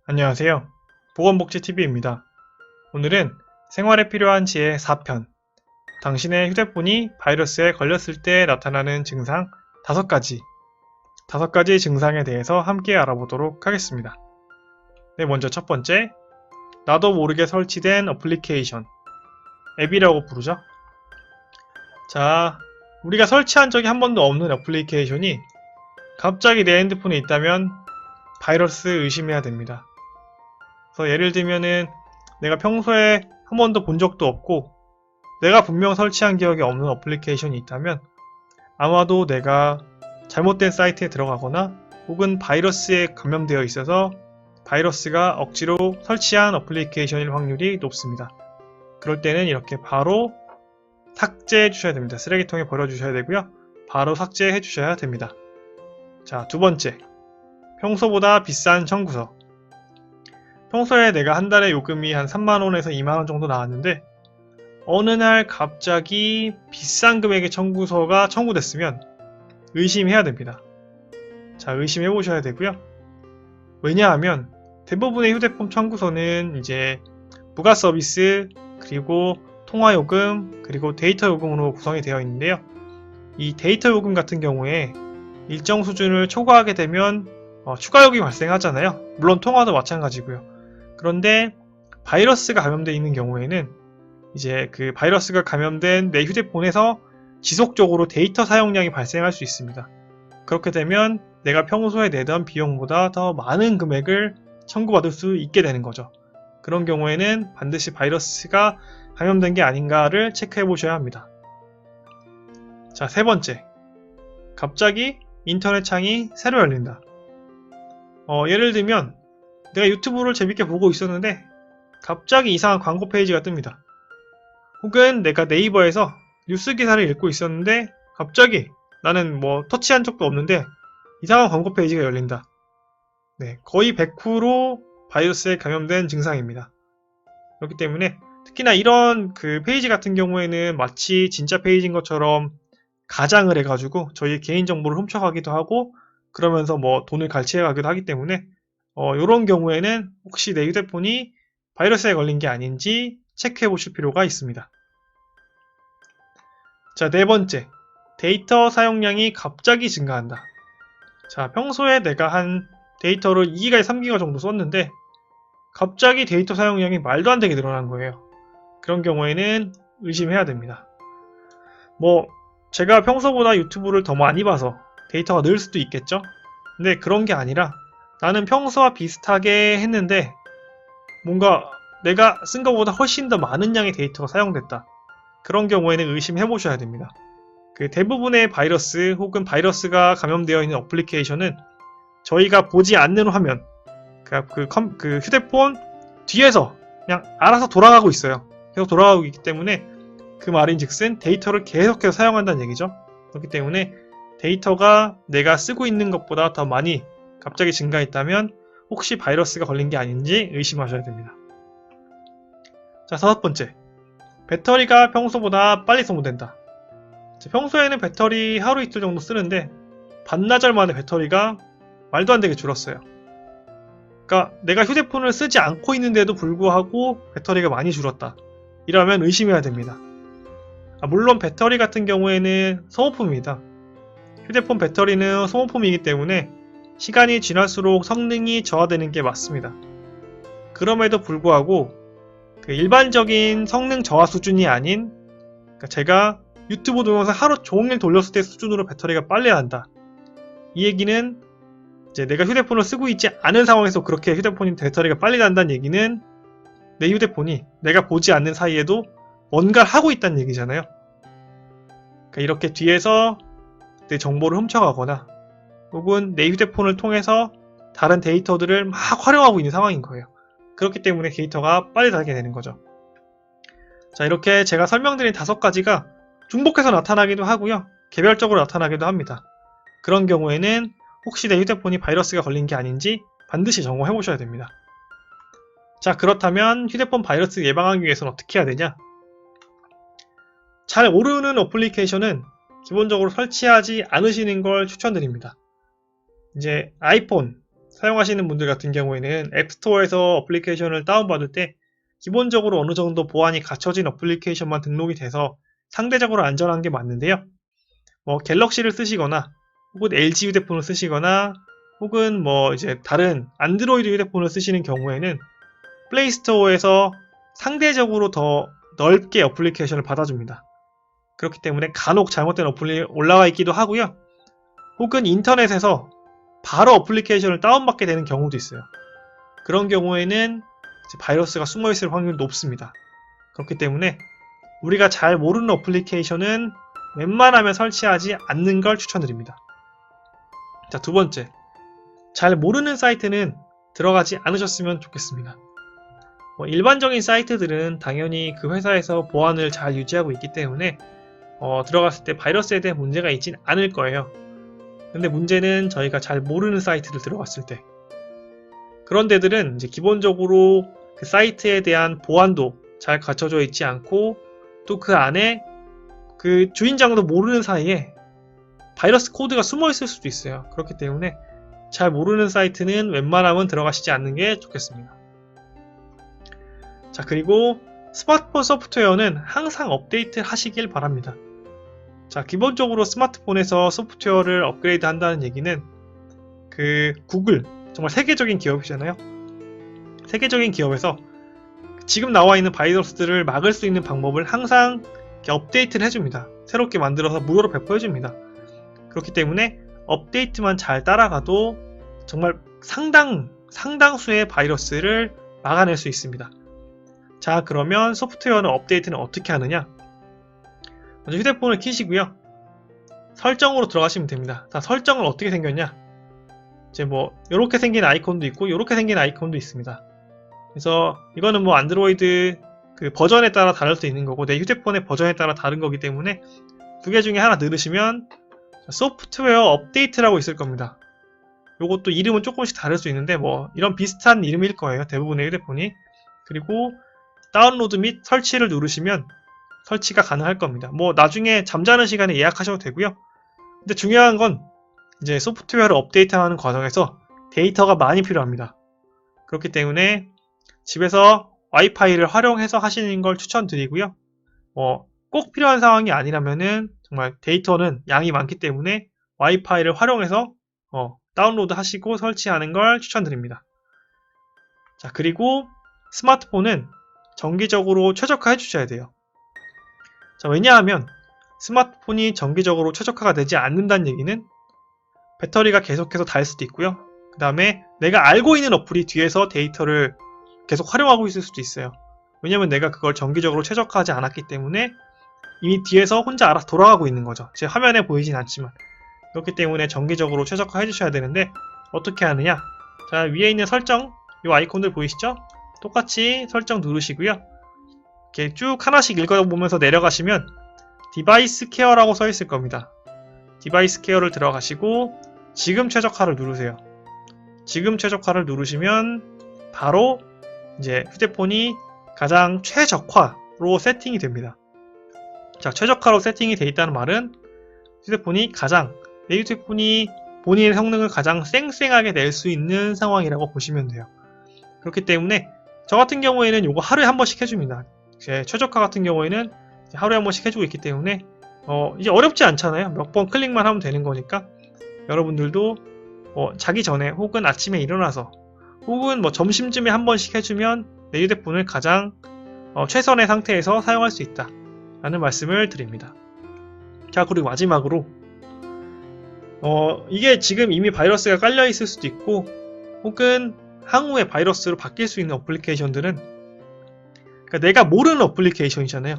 안녕하세요. 보건복지TV입니다. 오늘은 생활에 필요한 지혜 4편, 당신의 휴대폰이 바이러스에 걸렸을 때 나타나는 증상 5가지 증상에 대해서 함께 알아보도록 하겠습니다. 네, 먼저 첫 번째, 나도 모르게 설치된 어플리케이션, 앱이라고 부르죠. 자, 우리가 설치한 적이 한 번도 없는 어플리케이션이 갑자기 내 핸드폰에 있다면 바이러스 의심해야 됩니다. 그래서 예를 들면은 내가 평소에 한 번도 본 적도 없고 내가 분명 설치한 기억이 없는 어플리케이션이 있다면 아마도 내가 잘못된 사이트에 들어가거나 혹은 바이러스에 감염되어 있어서 바이러스가 억지로 설치한 어플리케이션일 확률이 높습니다. 그럴 때는 이렇게 바로 삭제해 주셔야 됩니다. 쓰레기통에 버려 주셔야 되고요. 바로 삭제해 주셔야 됩니다. 자, 두 번째, 평소보다 비싼 청구서. 평소에 내가 한 달에 요금이 한 3만원에서 2만원 정도 나왔는데 어느 날 갑자기 비싼 금액의 청구서가 청구됐으면 의심해야 됩니다. 자, 의심해 보셔야 되고요. 왜냐하면 대부분의 휴대폰 청구서는 이제 부가 서비스, 그리고 통화 요금, 그리고 데이터 요금으로 구성이 되어 있는데요. 이 데이터 요금 같은 경우에 일정 수준을 초과하게 되면 추가 요금이 발생하잖아요. 물론 통화도 마찬가지고요. 그런데 바이러스가 감염되어 있는 경우에는 이제 그 바이러스가 감염된 내 휴대폰에서 지속적으로 데이터 사용량이 발생할 수 있습니다. 그렇게 되면 내가 평소에 내던 비용보다 더 많은 금액을 청구받을 수 있게 되는 거죠. 그런 경우에는 반드시 바이러스가 감염된 게 아닌가를 체크해 보셔야 합니다. 자, 세 번째, 갑자기 인터넷 창이 새로 열린다. 예를 들면 내가 유튜브를 재밌게 보고 있었는데 갑자기 이상한 광고 페이지가 뜹니다. 혹은 내가 네이버에서 뉴스 기사를 읽고 있었는데 갑자기 나는 터치한 적도 없는데 이상한 광고 페이지가 열린다. 네, 거의 100% 바이러스에 감염된 증상입니다. 그렇기 때문에 특히나 이런 그 페이지 같은 경우에는 마치 진짜 페이지인 것처럼 가장을 해가지고 저희 개인정보를 훔쳐가기도 하고 그러면서 돈을 갈취해가기도 하기 때문에 이런 경우에는 혹시 내 휴대폰이 바이러스에 걸린 게 아닌지 체크해 보실 필요가 있습니다. 자, 네 번째, 데이터 사용량이 갑자기 증가한다. 자, 평소에 내가 한 데이터를 2기가, 3기가 정도 썼는데 갑자기 데이터 사용량이 말도 안 되게 늘어난 거예요. 그런 경우에는 의심해야 됩니다. 제가 평소보다 유튜브를 더 많이 봐서 데이터가 늘 수도 있겠죠? 근데 그런 게 아니라 나는 평소와 비슷하게 했는데 뭔가 내가 쓴 것보다 훨씬 더 많은 양의 데이터가 사용됐다. 그런 경우에는 의심해 보셔야 됩니다. 그 대부분의 바이러스 혹은 바이러스가 감염되어 있는 어플리케이션은 저희가 보지 않는 화면, 그 휴대폰 뒤에서 그냥 알아서 돌아가고 있어요. 계속 돌아가고 있기 때문에 그 말인즉슨 데이터를 계속해서 사용한다는 얘기죠. 그렇기 때문에 데이터가 내가 쓰고 있는 것보다 더 많이 갑자기 증가했다면 혹시 바이러스가 걸린 게 아닌지 의심하셔야 됩니다. 자, 다섯 번째, 배터리가 평소보다 빨리 소모된다. 평소에는 배터리 하루 이틀 정도 쓰는데 반나절 만에 배터리가 말도 안 되게 줄었어요. 그러니까 내가 휴대폰을 쓰지 않고 있는데도 불구하고 배터리가 많이 줄었다. 이러면 의심해야 됩니다. 물론 배터리 같은 경우에는 소모품입니다. 휴대폰 배터리는 소모품이기 때문에 시간이 지날수록 성능이 저하되는 게 맞습니다. 그럼에도 불구하고 그 일반적인 성능 저하 수준이 아닌 제가 유튜브 동영상 하루 종일 돌렸을 때 수준으로 배터리가 빨리 난다. 이 얘기는 이제 내가 휴대폰을 쓰고 있지 않은 상황에서 그렇게 휴대폰이 배터리가 빨리 난다는 얘기는 내 휴대폰이 내가 보지 않는 사이에도 뭔가를 하고 있다는 얘기잖아요. 그러니까 이렇게 뒤에서 내 정보를 훔쳐가거나 혹은 내 휴대폰을 통해서 다른 데이터들을 막 활용하고 있는 상황인 거예요. 그렇기 때문에 데이터가 빨리 닳게 되는 거죠. 자, 이렇게 제가 설명드린 5가지가 중복해서 나타나기도 하고요. 개별적으로 나타나기도 합니다. 그런 경우에는 혹시 내 휴대폰이 바이러스가 걸린 게 아닌지 반드시 점검해 보셔야 됩니다. 자, 그렇다면 휴대폰 바이러스 예방하기 위해서는 어떻게 해야 되냐? 잘 모르는 어플리케이션은 기본적으로 설치하지 않으시는 걸 추천드립니다. 이제 아이폰, 사용하시는 분들 같은 경우에는 앱스토어에서 어플리케이션을 다운받을 때 기본적으로 어느 정도 보안이 갖춰진 어플리케이션만 등록이 돼서 상대적으로 안전한 게 맞는데요. 뭐 갤럭시를 쓰시거나 혹은 LG 휴대폰을 쓰시거나 혹은 뭐 이제 다른 안드로이드 휴대폰을 쓰시는 경우에는 플레이스토어에서 상대적으로 더 넓게 어플리케이션을 받아줍니다. 그렇기 때문에 간혹 잘못된 어플이 올라가 있기도 하고요. 혹은 인터넷에서 바로 어플리케이션을 다운받게 되는 경우도 있어요. 그런 경우에는 바이러스가 숨어있을 확률이 높습니다. 그렇기 때문에 우리가 잘 모르는 어플리케이션은 웬만하면 설치하지 않는 걸 추천드립니다. 자, 두 번째. 잘 모르는 사이트는 들어가지 않으셨으면 좋겠습니다. 일반적인 사이트들은 당연히 그 회사에서 보안을 잘 유지하고 있기 때문에 들어갔을 때 바이러스에 대한 문제가 있진 않을 거예요. 근데 문제는 저희가 잘 모르는 사이트를 들어갔을 때 그런 데들은 이제 기본적으로 그 사이트에 대한 보안도 잘 갖춰져 있지 않고 또 그 안에 그 주인장도 모르는 사이에 바이러스 코드가 숨어 있을 수도 있어요. 그렇기 때문에 잘 모르는 사이트는 웬만하면 들어가시지 않는 게 좋겠습니다. 자, 그리고 스마트폰 소프트웨어는 항상 업데이트 하시길 바랍니다. 자, 기본적으로 스마트폰에서 소프트웨어를 업그레이드 한다는 얘기는 그 구글, 정말 세계적인 기업이잖아요. 세계적인 기업에서 지금 나와 있는 바이러스들을 막을 수 있는 방법을 항상 업데이트를 해줍니다. 새롭게 만들어서 무료로 배포해줍니다. 그렇기 때문에 업데이트만 잘 따라가도 정말 상당수의 바이러스를 막아낼 수 있습니다. 자, 그러면 소프트웨어는 업데이트는 어떻게 하느냐? 먼저 휴대폰을 켜시고요. 설정으로 들어가시면 됩니다. 자, 설정은 어떻게 생겼냐? 이제 뭐 이렇게 생긴 아이콘도 있고 이렇게 생긴 아이콘도 있습니다. 그래서 이거는 뭐 안드로이드 그 버전에 따라 다를 수 있는 거고 내 휴대폰의 버전에 따라 다른 거기 때문에 두 개 중에 하나 누르시면 소프트웨어 업데이트라고 있을 겁니다. 요것도 이름은 조금씩 다를 수 있는데 뭐 이런 비슷한 이름일 거예요. 대부분의 휴대폰이. 그리고 다운로드 및 설치를 누르시면 설치가 가능할 겁니다. 뭐 나중에 잠자는 시간에 예약하셔도 되고요. 근데 중요한 건 이제 소프트웨어를 업데이트하는 과정에서 데이터가 많이 필요합니다. 그렇기 때문에 집에서 와이파이를 활용해서 하시는 걸 추천드리고요. 꼭 필요한 상황이 아니라면은 정말 데이터는 양이 많기 때문에 와이파이를 활용해서 다운로드 하시고 설치하는 걸 추천드립니다. 자, 그리고 스마트폰은 정기적으로 최적화 해주셔야 돼요. 자, 왜냐하면 스마트폰이 정기적으로 최적화가 되지 않는다는 얘기는 배터리가 계속해서 닳을 수도 있고요. 그 다음에 내가 알고 있는 어플이 뒤에서 데이터를 계속 활용하고 있을 수도 있어요. 왜냐면 내가 그걸 정기적으로 최적화하지 않았기 때문에 이미 뒤에서 혼자 알아서 돌아가고 있는 거죠. 제 화면에 보이진 않지만. 그렇기 때문에 정기적으로 최적화 해주셔야 되는데 어떻게 하느냐? 자, 위에 있는 설정, 이 아이콘들 보이시죠? 똑같이 설정 누르시고요. 이렇게 쭉 하나씩 읽어보면서 내려가시면 디바이스 케어라고 써 있을 겁니다. 디바이스 케어를 들어가시고 지금 최적화를 누르세요. 지금 최적화를 누르시면 바로 이제 휴대폰이 가장 최적화로 세팅이 됩니다. 자, 최적화로 세팅이 되어 있다는 말은 휴대폰이 내 휴대폰이 본인의 성능을 가장 쌩쌩하게 낼 수 있는 상황이라고 보시면 돼요. 그렇기 때문에 저 같은 경우에는 이거 하루에 한 번씩 해줍니다. 제 최적화 같은 경우에는 하루에 한 번씩 해주고 있기 때문에 이제 어렵지 않잖아요. 몇 번 클릭만 하면 되는 거니까 여러분들도 자기 전에 혹은 아침에 일어나서 혹은 뭐 점심쯤에 한 번씩 해주면 내 휴대폰을 가장 최선의 상태에서 사용할 수 있다 라는 말씀을 드립니다. 자, 그리고 마지막으로 이게 지금 이미 바이러스가 깔려 있을 수도 있고 혹은 향후에 바이러스로 바뀔 수 있는 어플리케이션들은 그러니까 내가 모르는 어플리케이션이잖아요.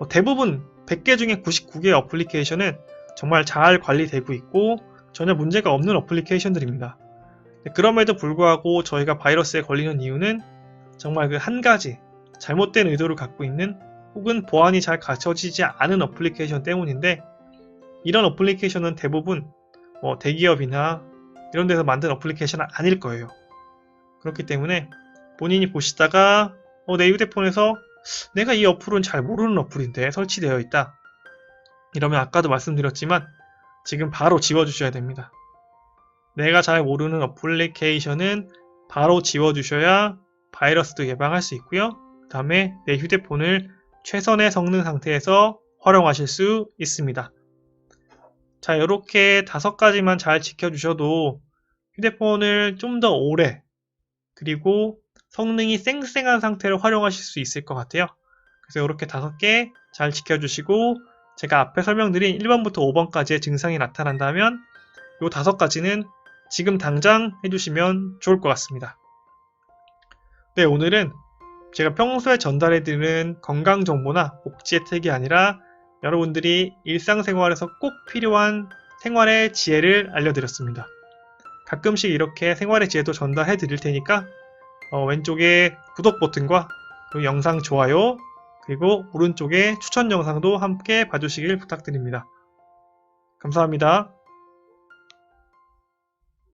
대부분 100개 중에 99개의 어플리케이션은 정말 잘 관리되고 있고 전혀 문제가 없는 어플리케이션들입니다. 그럼에도 불구하고 저희가 바이러스에 걸리는 이유는 정말 그 한 가지 잘못된 의도를 갖고 있는 혹은 보안이 잘 갖춰지지 않은 어플리케이션 때문인데 이런 어플리케이션은 대부분 대기업이나 이런 데서 만든 어플리케이션은 아닐 거예요. 그렇기 때문에 본인이 보시다가 내 휴대폰에서 내가 이 어플은 잘 모르는 어플인데 설치되어 있다. 이러면 아까도 말씀드렸지만 지금 바로 지워주셔야 됩니다. 내가 잘 모르는 어플리케이션은 바로 지워주셔야 바이러스도 예방할 수 있고요. 그 다음에 내 휴대폰을 최선의 성능 상태에서 활용하실 수 있습니다. 자, 이렇게 5가지만 잘 지켜주셔도 휴대폰을 좀 더 오래 그리고 성능이 쌩쌩한 상태로 활용하실 수 있을 것 같아요. 그래서 이렇게 5개 잘 지켜주시고 제가 앞에 설명드린 1번부터 5번까지의 증상이 나타난다면 이 5가지는 지금 당장 해주시면 좋을 것 같습니다. 네, 오늘은 제가 평소에 전달해드리는 건강정보나 복지 혜택이 아니라 여러분들이 일상생활에서 꼭 필요한 생활의 지혜를 알려드렸습니다. 가끔씩 이렇게 생활의 지혜도 전달해 드릴 테니까 왼쪽에 구독 버튼과 그 영상 좋아요 그리고 오른쪽에 추천 영상도 함께 봐주시길 부탁드립니다. 감사합니다.